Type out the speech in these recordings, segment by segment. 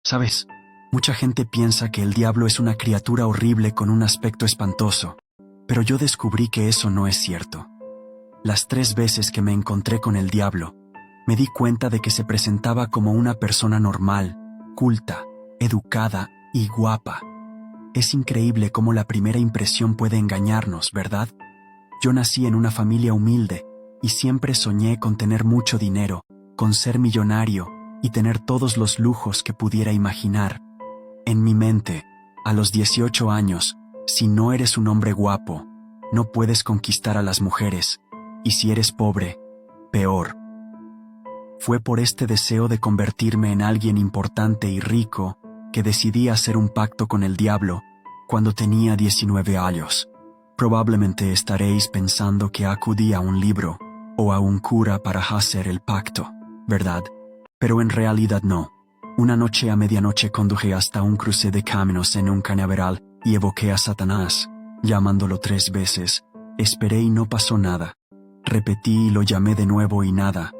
¿Sabes? Mucha gente piensa que el diablo es una criatura horrible con un aspecto espantoso, pero yo descubrí que eso no es cierto. Las 3 veces que me encontré con el diablo, me di cuenta de que se presentaba como una persona normal, culta, educada y guapa. Es increíble cómo la primera impresión puede engañarnos, ¿verdad? Yo nací en una familia humilde y siempre soñé con tener mucho dinero, con ser millonario y tener todos los lujos que pudiera imaginar. En mi mente, a los 18 años, si no eres un hombre guapo, no puedes conquistar a las mujeres, y si eres pobre, peor. Fue por este deseo de convertirme en alguien importante y rico que decidí hacer un pacto con el diablo cuando tenía 19 años. Probablemente estaréis pensando que acudí a un libro o a un cura para hacer el pacto, ¿verdad? Pero en realidad no. Una noche a medianoche conduje hasta un cruce de caminos en un cañaveral y evoqué a Satanás, llamándolo 3 veces. Esperé y no pasó nada. Repetí y lo llamé de nuevo y nada.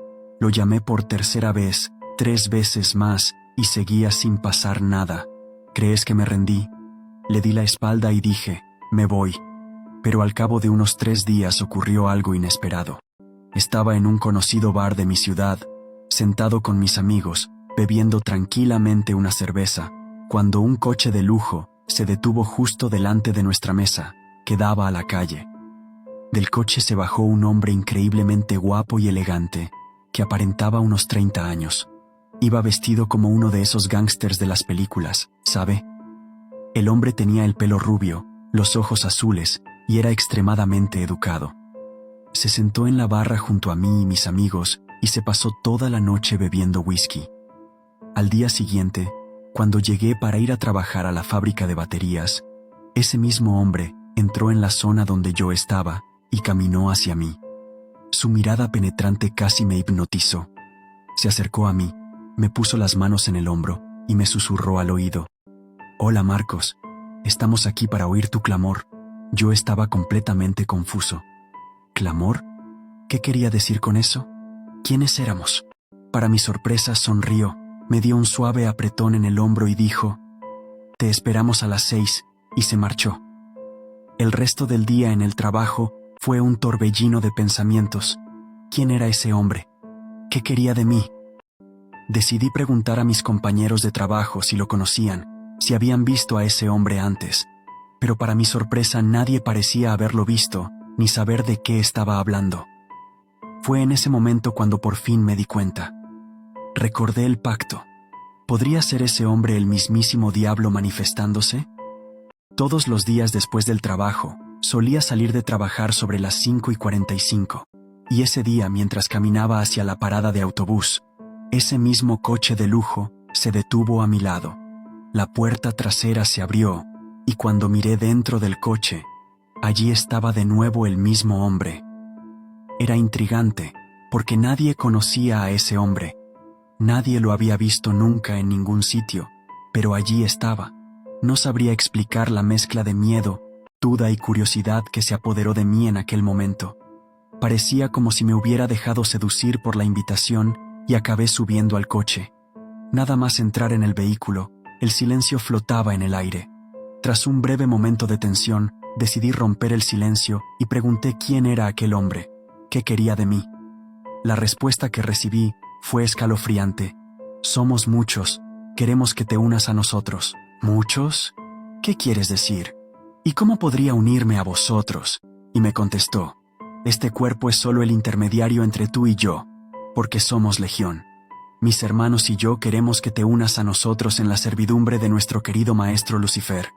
Lo llamé por tercera vez, 3 veces más, y seguía sin pasar nada. ¿Crees que me rendí? Le di la espalda y dije, me voy. Pero al cabo de unos 3 días ocurrió algo inesperado. Estaba en un conocido bar de mi ciudad, sentado con mis amigos, bebiendo tranquilamente una cerveza, cuando un coche de lujo se detuvo justo delante de nuestra mesa, que daba a la calle. Del coche se bajó un hombre increíblemente guapo y elegante, que aparentaba unos 30 años. Iba vestido como uno de esos gángsters de las películas, ¿sabe? El hombre tenía el pelo rubio, los ojos azules, y era extremadamente educado. Se sentó en la barra junto a mí y mis amigos, y se pasó toda la noche bebiendo whisky. Al día siguiente, cuando llegué para ir a trabajar a la fábrica de baterías, ese mismo hombre entró en la zona donde yo estaba y caminó hacia mí. Su mirada penetrante casi me hipnotizó. Se acercó a mí, me puso las manos en el hombro y me susurró al oído. «Hola Marcos, estamos aquí para oír tu clamor». Yo estaba completamente confuso. ¿Clamor? ¿Qué quería decir con eso? ¿Quiénes éramos? Para mi sorpresa sonrió, me dio un suave apretón en el hombro y dijo, «Te esperamos a las 6», y se marchó. El resto del día en el trabajo fue un torbellino de pensamientos. ¿Quién era ese hombre? ¿Qué quería de mí? Decidí preguntar a mis compañeros de trabajo si lo conocían, si habían visto a ese hombre antes, pero para mi sorpresa nadie parecía haberlo visto, ni saber de qué estaba hablando. Fue en ese momento cuando por fin me di cuenta. Recordé el pacto. ¿Podría ser ese hombre el mismísimo diablo manifestándose? Todos los días después del trabajo, solía salir de trabajar sobre las 5:45, y ese día mientras caminaba hacia la parada de autobús, ese mismo coche de lujo se detuvo a mi lado. La puerta trasera se abrió, y cuando miré dentro del coche, allí estaba de nuevo el mismo hombre. Era intrigante, porque nadie conocía a ese hombre. Nadie lo había visto nunca en ningún sitio, pero allí estaba. No sabría explicar la mezcla de miedo, duda y curiosidad que se apoderó de mí en aquel momento. Parecía como si me hubiera dejado seducir por la invitación y acabé subiendo al coche. Nada más entrar en el vehículo, el silencio flotaba en el aire. Tras un breve momento de tensión, decidí romper el silencio y pregunté quién era aquel hombre, qué quería de mí. La respuesta que recibí fue escalofriante. «Somos muchos, queremos que te unas a nosotros». «¿Muchos? ¿Qué quieres decir? ¿Y cómo podría unirme a vosotros?» Y me contestó, «Este cuerpo es solo el intermediario entre tú y yo, porque somos legión. Mis hermanos y yo queremos que te unas a nosotros en la servidumbre de nuestro querido maestro Lucifer,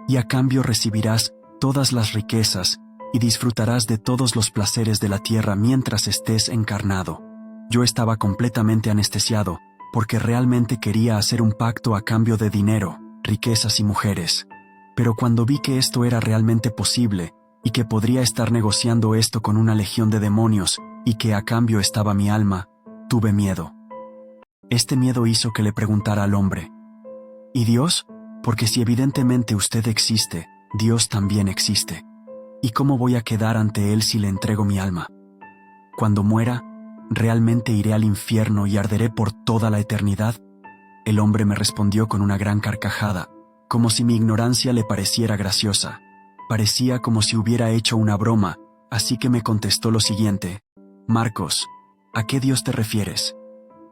y a cambio recibirás todas las riquezas y disfrutarás de todos los placeres de la tierra mientras estés encarnado». Yo estaba completamente anestesiado, porque realmente quería hacer un pacto a cambio de dinero, riquezas y mujeres. Pero cuando vi que esto era realmente posible, y que podría estar negociando esto con una legión de demonios, y que a cambio estaba mi alma, tuve miedo. Este miedo hizo que le preguntara al hombre, ¿y Dios? Porque si evidentemente usted existe, Dios también existe. ¿Y cómo voy a quedar ante Él si le entrego mi alma? Cuando muera, ¿realmente iré al infierno y arderé por toda la eternidad? El hombre me respondió con una gran carcajada, como si mi ignorancia le pareciera graciosa. Parecía como si hubiera hecho una broma, así que me contestó lo siguiente: Marcos, ¿a qué Dios te refieres?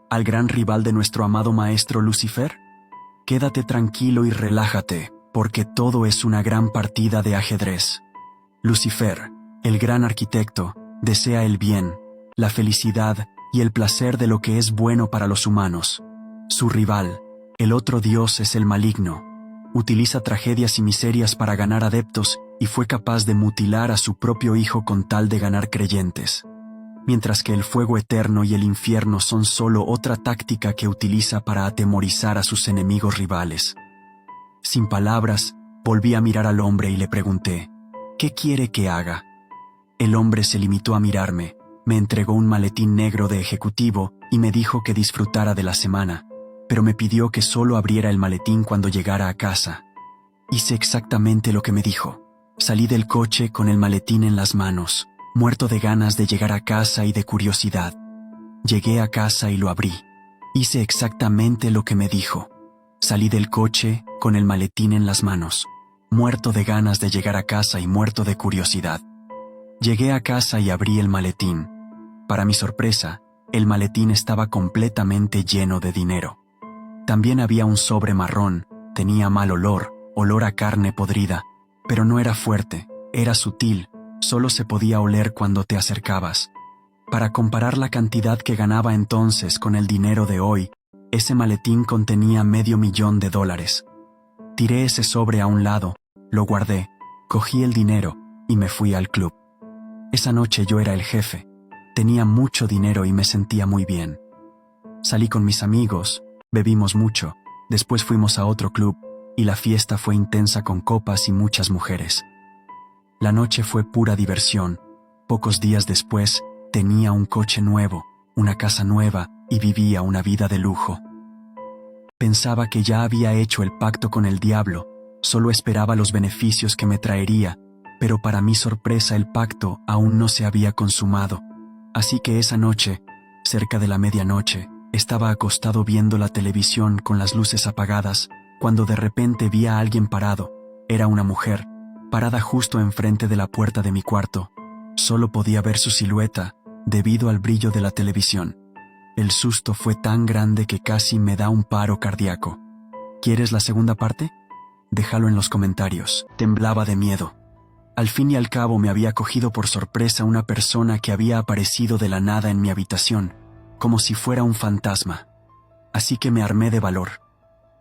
¿Al gran rival de nuestro amado maestro Lucifer? Quédate tranquilo y relájate, porque todo es una gran partida de ajedrez. Lucifer, el gran arquitecto, desea el bien, la felicidad y el placer de lo que es bueno para los humanos. Su rival, el otro Dios, es el maligno. Utiliza tragedias y miserias para ganar adeptos y fue capaz de mutilar a su propio hijo con tal de ganar creyentes. Mientras que el fuego eterno y el infierno son solo otra táctica que utiliza para atemorizar a sus enemigos rivales. Sin palabras, volví a mirar al hombre y le pregunté: ¿qué quiere que haga? El hombre se limitó a mirarme, me entregó un maletín negro de ejecutivo y me dijo que disfrutara de la semana, pero me pidió que solo abriera el maletín cuando llegara a casa. Hice exactamente lo que me dijo. Salí del coche con el maletín en las manos, muerto de ganas de llegar a casa y de curiosidad. Llegué a casa y lo abrí. Hice exactamente lo que me dijo. Salí del coche con el maletín en las manos, muerto de ganas de llegar a casa y muerto de curiosidad. Llegué a casa y abrí el maletín. Para mi sorpresa, el maletín estaba completamente lleno de dinero. También había un sobre marrón, tenía mal olor, olor a carne podrida, pero no era fuerte, era sutil, solo se podía oler cuando te acercabas. Para comparar la cantidad que ganaba entonces con el dinero de hoy, ese maletín contenía $500,000. Tiré ese sobre a un lado, lo guardé, cogí el dinero y me fui al club. Esa noche yo era el jefe, tenía mucho dinero y me sentía muy bien. Salí con mis amigos, bebimos mucho, después fuimos a otro club, y la fiesta fue intensa con copas y muchas mujeres. La noche fue pura diversión. Pocos días después, tenía un coche nuevo, una casa nueva y vivía una vida de lujo. Pensaba que ya había hecho el pacto con el diablo, solo esperaba los beneficios que me traería, pero para mi sorpresa el pacto aún no se había consumado. Así que esa noche, cerca de la medianoche, estaba acostado viendo la televisión con las luces apagadas, cuando de repente vi a alguien parado. Era una mujer, parada justo enfrente de la puerta de mi cuarto. Solo podía ver su silueta, debido al brillo de la televisión. El susto fue tan grande que casi me da un paro cardíaco. ¿Quieres la segunda parte? Déjalo en los comentarios. Temblaba de miedo. Al fin y al cabo me había cogido por sorpresa una persona que había aparecido de la nada en mi habitación, como si fuera un fantasma. Así que me armé de valor.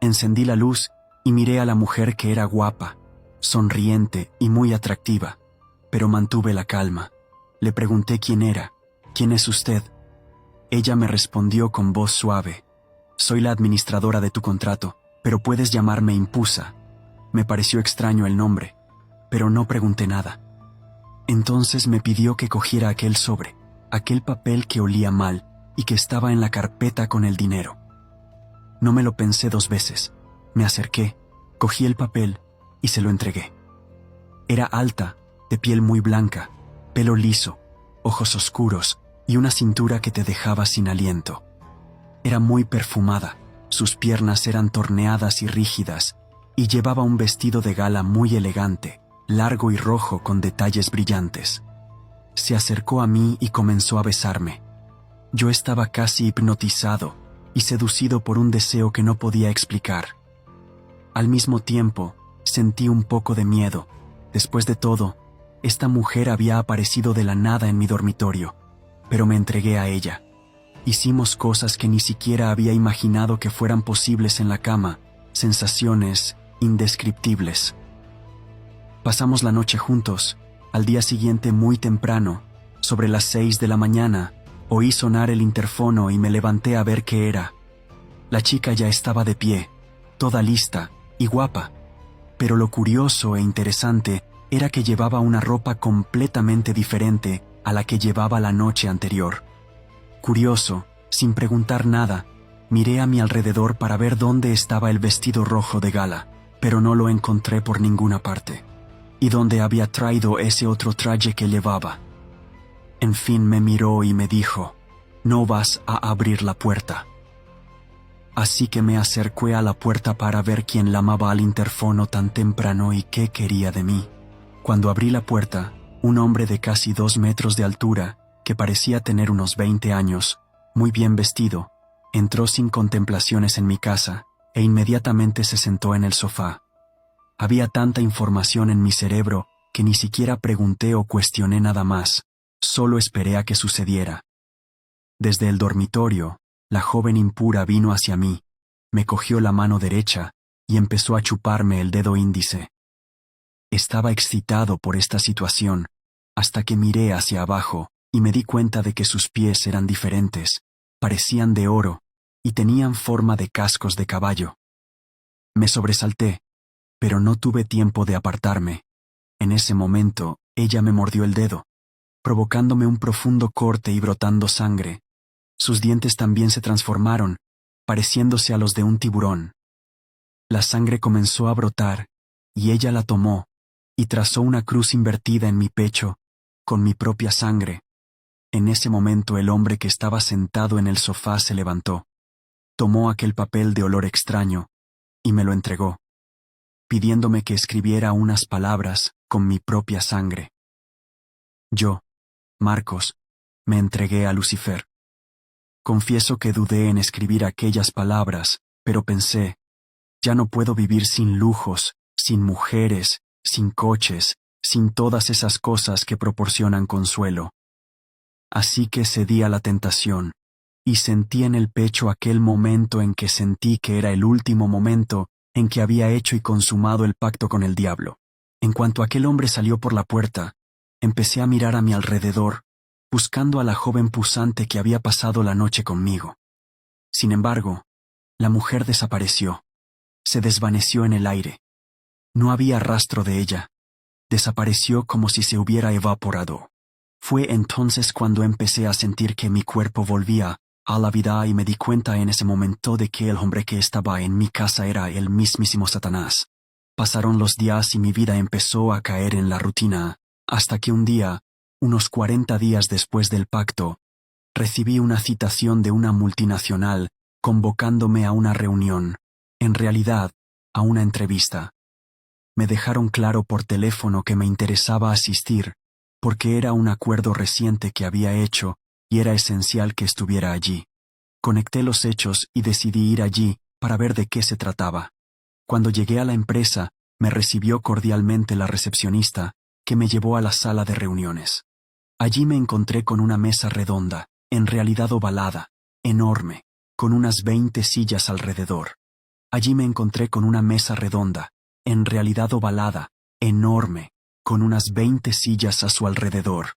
Encendí la luz y miré a la mujer, que era guapa, sonriente y muy atractiva, pero mantuve la calma. Le pregunté quién era. ¿Quién es usted? Ella me respondió con voz suave: soy la administradora de tu contrato, pero puedes llamarme Impusa. Me pareció extraño el nombre, pero no pregunté nada. Entonces me pidió que cogiera aquel sobre, aquel papel que olía mal y que estaba en la carpeta con el dinero. No me lo pensé dos veces. Me acerqué, cogí el papel y se lo entregué. Era alta, de piel muy blanca, pelo liso, ojos oscuros y una cintura que te dejaba sin aliento. Era muy perfumada, sus piernas eran torneadas y rígidas, y llevaba un vestido de gala muy elegante, largo y rojo con detalles brillantes. Se acercó a mí y comenzó a besarme. Yo estaba casi hipnotizado y seducido por un deseo que no podía explicar. Al mismo tiempo, sentí un poco de miedo. Después de todo, esta mujer había aparecido de la nada en mi dormitorio, pero me entregué a ella. Hicimos cosas que ni siquiera había imaginado que fueran posibles en la cama, sensaciones indescriptibles. Pasamos la noche juntos. Al día siguiente, muy temprano, sobre las 6 de la mañana, oí sonar el interfono y me levanté a ver qué era. La chica ya estaba de pie, toda lista y guapa, pero lo curioso e interesante era que llevaba una ropa completamente diferente a la que llevaba la noche anterior. Curioso, sin preguntar nada, miré a mi alrededor para ver dónde estaba el vestido rojo de gala, pero no lo encontré por ninguna parte. ¿Y dónde había traído ese otro traje que llevaba? En fin me miró y me dijo: no vas a abrir la puerta. Así que me acerqué a la puerta para ver quién llamaba al interfono tan temprano y qué quería de mí. Cuando abrí la puerta, un hombre de casi 2 metros de altura, que parecía tener unos 20 años, muy bien vestido, entró sin contemplaciones en mi casa e inmediatamente se sentó en el sofá. Había tanta información en mi cerebro que ni siquiera pregunté o cuestioné nada más, solo esperé a que sucediera. Desde el dormitorio, la joven impura vino hacia mí, me cogió la mano derecha y empezó a chuparme el dedo índice. Estaba excitado por esta situación, hasta que miré hacia abajo y me di cuenta de que sus pies eran diferentes, parecían de oro y tenían forma de cascos de caballo. Me sobresalté, pero no tuve tiempo de apartarme. En ese momento, ella me mordió el dedo, provocándome un profundo corte y brotando sangre. Sus dientes también se transformaron, pareciéndose a los de un tiburón. La sangre comenzó a brotar, y ella la tomó, y trazó una cruz invertida en mi pecho, con mi propia sangre. En ese momento el hombre que estaba sentado en el sofá se levantó, tomó aquel papel de olor extraño, y me lo entregó, pidiéndome que escribiera unas palabras con mi propia sangre. Yo, Marcos, me entregué a Lucifer. Confieso que dudé en escribir aquellas palabras, pero pensé, ya no puedo vivir sin lujos, sin mujeres, sin coches, sin todas esas cosas que proporcionan consuelo. Así que cedí a la tentación, y sentí en el pecho aquel momento en que sentí que era el último momento en que había hecho y consumado el pacto con el diablo. En cuanto aquel hombre salió por la puerta, empecé a mirar a mi alrededor, buscando a la joven pusante que había pasado la noche conmigo. Sin embargo, la mujer desapareció, se desvaneció en el aire. No había rastro de ella. Desapareció como si se hubiera evaporado. Fue entonces cuando empecé a sentir que mi cuerpo volvía a la vida y me di cuenta en ese momento de que el hombre que estaba en mi casa era el mismísimo Satanás. Pasaron los días y mi vida empezó a caer en la rutina, hasta que un día, unos 40 días después del pacto, recibí una citación de una multinacional convocándome a una reunión, en realidad, a una entrevista. Me dejaron claro por teléfono que me interesaba asistir, porque era un acuerdo reciente que había hecho y era esencial que estuviera allí. Conecté los hechos y decidí ir allí para ver de qué se trataba. Cuando llegué a la empresa, me recibió cordialmente la recepcionista, que me llevó a la sala de reuniones. Allí me encontré con una mesa redonda, en realidad ovalada, enorme, con unas 20 sillas alrededor. Allí me encontré con una mesa redonda, en realidad ovalada, enorme, con unas 20 sillas a su alrededor.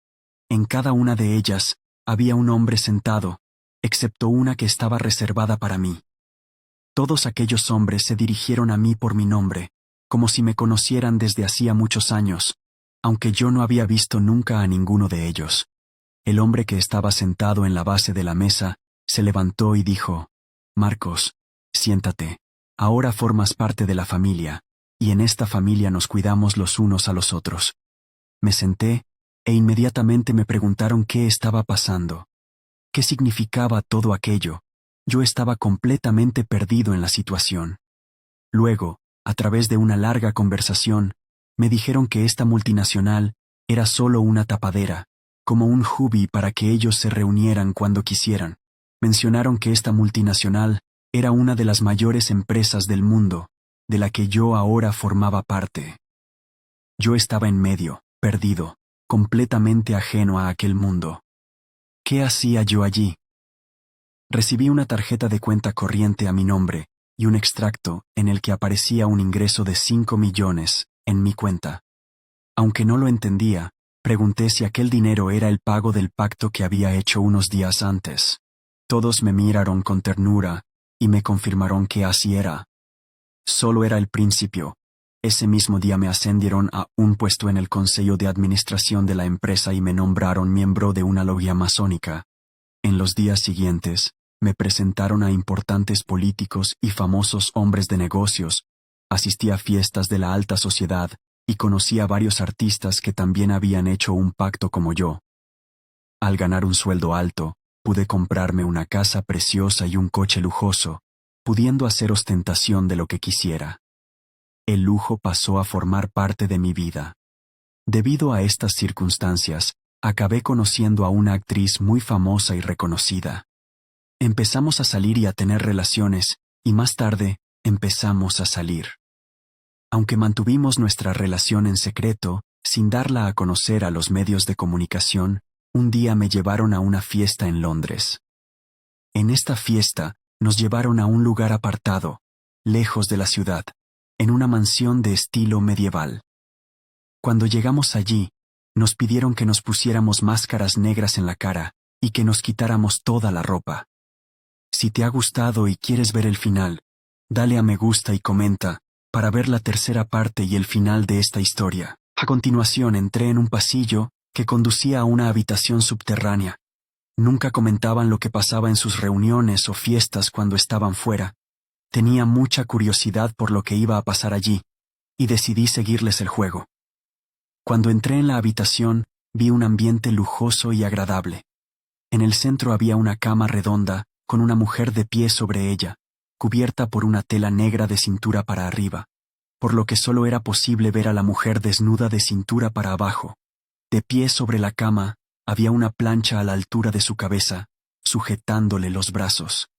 En cada una de ellas había un hombre sentado, excepto una que estaba reservada para mí. Todos aquellos hombres se dirigieron a mí por mi nombre, como si me conocieran desde hacía muchos años, aunque yo no había visto nunca a ninguno de ellos. El hombre que estaba sentado en la base de la mesa se levantó y dijo, «Marcos, siéntate, ahora formas parte de la familia, y en esta familia nos cuidamos los unos a los otros». Me senté, e inmediatamente me preguntaron qué estaba pasando. ¿Qué significaba todo aquello? Yo estaba completamente perdido en la situación. Luego, a través de una larga conversación, me dijeron que esta multinacional era solo una tapadera, como un hobby para que ellos se reunieran cuando quisieran. Mencionaron que esta multinacional era una de las mayores empresas del mundo, de la que yo ahora formaba parte. Yo estaba en medio, perdido, completamente ajeno a aquel mundo. ¿Qué hacía yo allí? Recibí una tarjeta de cuenta corriente a mi nombre y un extracto en el que aparecía un ingreso de 5 millones en mi cuenta. Aunque no lo entendía, pregunté si aquel dinero era el pago del pacto que había hecho unos días antes. Todos me miraron con ternura y me confirmaron que así era. Solo era el principio. Ese mismo día me ascendieron a un puesto en el consejo de administración de la empresa y me nombraron miembro de una logia masónica. En los días siguientes, me presentaron a importantes políticos y famosos hombres de negocios, asistí a fiestas de la alta sociedad y conocí a varios artistas que también habían hecho un pacto como yo. Al ganar un sueldo alto, pude comprarme una casa preciosa y un coche lujoso, pudiendo hacer ostentación de lo que quisiera. El lujo pasó a formar parte de mi vida. Debido a estas circunstancias, acabé conociendo a una actriz muy famosa y reconocida. Empezamos a salir y a tener relaciones, y más tarde, empezamos a salir. Aunque mantuvimos nuestra relación en secreto, sin darla a conocer a los medios de comunicación, un día me llevaron a una fiesta en Londres. En esta fiesta, nos llevaron a un lugar apartado, lejos de la ciudad, en una mansión de estilo medieval. Cuando llegamos allí, nos pidieron que nos pusiéramos máscaras negras en la cara y que nos quitáramos toda la ropa. Si te ha gustado y quieres ver el final, dale a me gusta y comenta para ver la tercera parte y el final de esta historia. A continuación entré en un pasillo que conducía a una habitación subterránea. Nunca comentaban lo que pasaba en sus reuniones o fiestas cuando estaban fuera. Tenía mucha curiosidad por lo que iba a pasar allí, y decidí seguirles el juego. Cuando entré en la habitación, vi un ambiente lujoso y agradable. En el centro había una cama redonda, con una mujer de pie sobre ella, cubierta por una tela negra de cintura para arriba, por lo que solo era posible ver a la mujer desnuda de cintura para abajo. De pie sobre la cama, había una plancha a la altura de su cabeza, sujetándole los brazos.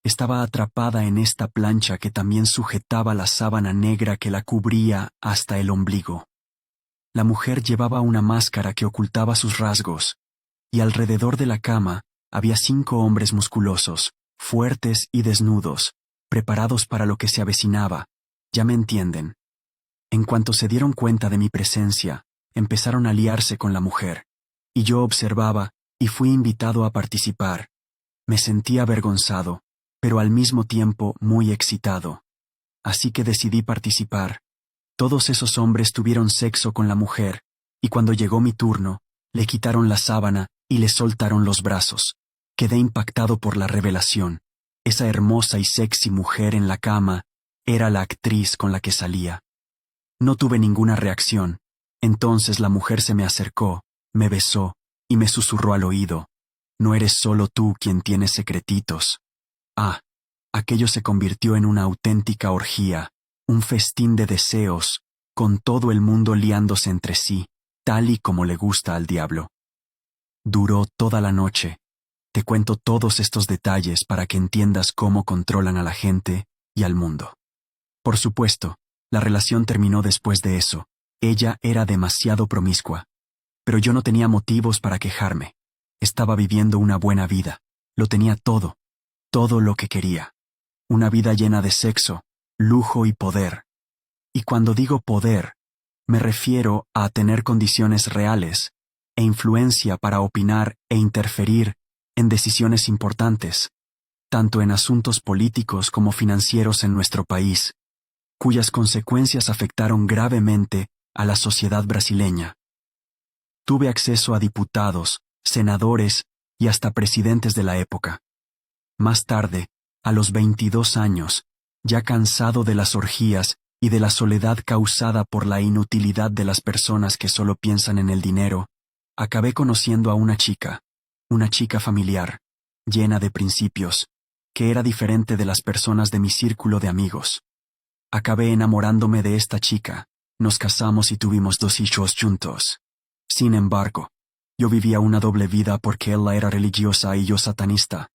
Estaba atrapada en esta plancha que también sujetaba la sábana negra que la cubría hasta el ombligo. La mujer llevaba una máscara que ocultaba sus rasgos, y alrededor de la cama había 5 hombres musculosos, fuertes y desnudos, preparados para lo que se avecinaba. Ya me entienden. En cuanto se dieron cuenta de mi presencia, empezaron a liarse con la mujer, y yo observaba y fui invitado a participar. Me sentí avergonzado, pero al mismo tiempo muy excitado. Así que decidí participar. Todos esos hombres tuvieron sexo con la mujer, y cuando llegó mi turno, le quitaron la sábana y le soltaron los brazos. Quedé impactado por la revelación. Esa hermosa y sexy mujer en la cama era la actriz con la que salía. No tuve ninguna reacción. Entonces la mujer se me acercó, me besó y me susurró al oído: «No eres solo tú quien tiene secretitos». Ah, aquello se convirtió en una auténtica orgía, un festín de deseos, con todo el mundo liándose entre sí, tal y como le gusta al diablo. Duró toda la noche. Te cuento todos estos detalles para que entiendas cómo controlan a la gente y al mundo. Por supuesto, la relación terminó después de eso. Ella era demasiado promiscua. Pero yo no tenía motivos para quejarme. Estaba viviendo una buena vida. Lo tenía todo. Todo lo que quería. Una vida llena de sexo, lujo y poder. Y cuando digo poder, me refiero a tener condiciones reales e influencia para opinar e interferir en decisiones importantes, tanto en asuntos políticos como financieros en nuestro país, cuyas consecuencias afectaron gravemente a la sociedad brasileña. Tuve acceso a diputados, senadores y hasta presidentes de la época. Más tarde, a los 22 años, ya cansado de las orgías y de la soledad causada por la inutilidad de las personas que solo piensan en el dinero, acabé conociendo a una chica familiar, llena de principios, que era diferente de las personas de mi círculo de amigos. Acabé enamorándome de esta chica, nos casamos y tuvimos 2 hijos juntos. Sin embargo, yo vivía una doble vida porque ella era religiosa y yo satanista.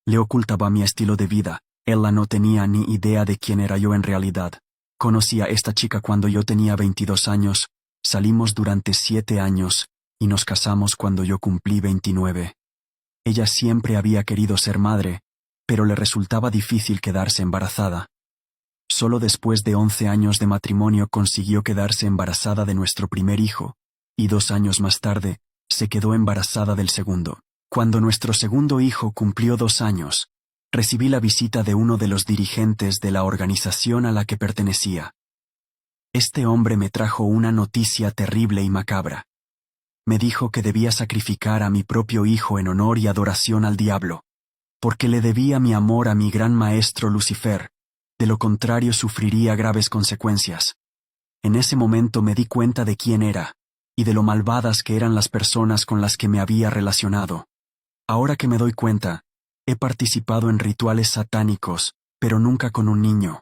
Le ocultaba mi estilo de vida, ella no tenía ni idea de quién era yo en realidad. Conocí a esta chica cuando yo tenía 22 años, salimos durante 7 años, y nos casamos cuando yo cumplí 29. Ella siempre había querido ser madre, pero le resultaba difícil quedarse embarazada. Solo después de 11 años de matrimonio consiguió quedarse embarazada de nuestro primer hijo, y 2 años más tarde, se quedó embarazada del segundo. Cuando nuestro segundo hijo cumplió 2 años, recibí la visita de uno de los dirigentes de la organización a la que pertenecía. Este hombre me trajo una noticia terrible y macabra. Me dijo que debía sacrificar a mi propio hijo en honor y adoración al diablo, porque le debía mi amor a mi gran maestro Lucifer, de lo contrario sufriría graves consecuencias. En ese momento me di cuenta de quién era, y de lo malvadas que eran las personas con las que me había relacionado. Ahora que me doy cuenta, he participado en rituales satánicos pero nunca con un niño.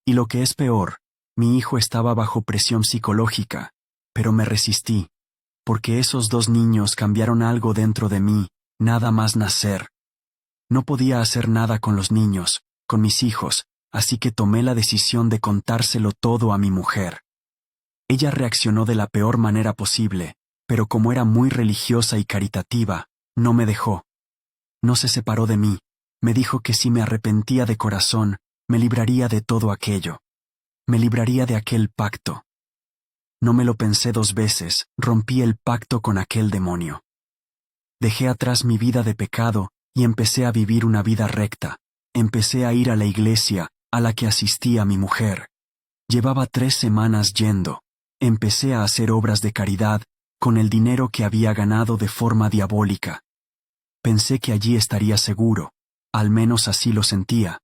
Y lo que es peor, mi hijo estaba bajo presión psicológica, pero me resistí, porque esos 2 niños cambiaron algo dentro de mí, nada más nacer. No podía hacer nada con los niños, con mis hijos, así que tomé la decisión de contárselo todo a mi mujer. Ella reaccionó de la peor manera posible, pero como era muy religiosa y caritativa, no me dejó. No se separó de mí, me dijo que si me arrepentía de corazón, me libraría de todo aquello. Me libraría de aquel pacto. No me lo pensé 2 veces, rompí el pacto con aquel demonio. Dejé atrás mi vida de pecado y empecé a vivir una vida recta. Empecé a ir a la iglesia, a la que asistía mi mujer. Llevaba 3 semanas yendo. Empecé a hacer obras de caridad con el dinero que había ganado de forma diabólica. Pensé que allí estaría seguro, al menos así lo sentía,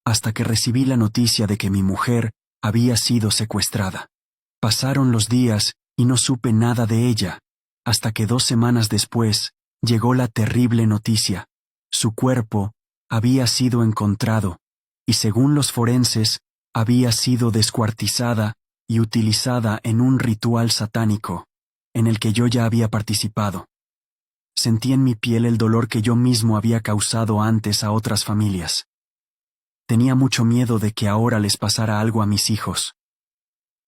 hasta que recibí la noticia de que mi mujer había sido secuestrada. Pasaron los días y no supe nada de ella, hasta que 2 semanas después llegó la terrible noticia. Su cuerpo había sido encontrado, y según los forenses, había sido descuartizada y utilizada en un ritual satánico, en el que yo ya había participado. Sentí en mi piel el dolor que yo mismo había causado antes a otras familias. Tenía mucho miedo de que ahora les pasara algo a mis hijos.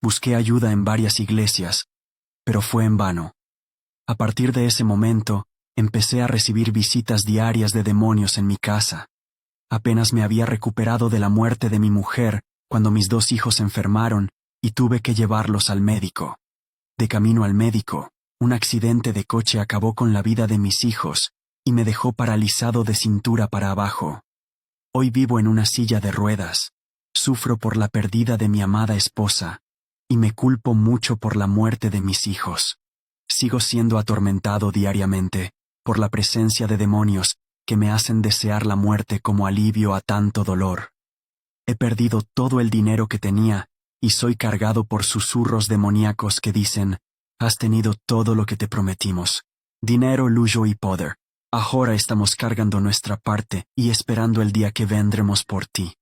Busqué ayuda en varias iglesias, pero fue en vano. A partir de ese momento, empecé a recibir visitas diarias de demonios en mi casa. Apenas me había recuperado de la muerte de mi mujer cuando mis 2 hijos se enfermaron y tuve que llevarlos al médico. De camino al médico, un accidente de coche acabó con la vida de mis hijos y me dejó paralizado de cintura para abajo. Hoy vivo en una silla de ruedas, sufro por la pérdida de mi amada esposa, y me culpo mucho por la muerte de mis hijos. Sigo siendo atormentado diariamente por la presencia de demonios que me hacen desear la muerte como alivio a tanto dolor. He perdido todo el dinero que tenía y soy cargado por susurros demoníacos que dicen: has tenido todo lo que te prometimos. Dinero, lujo y poder. Ahora estamos cargando nuestra parte y esperando el día que vendremos por ti.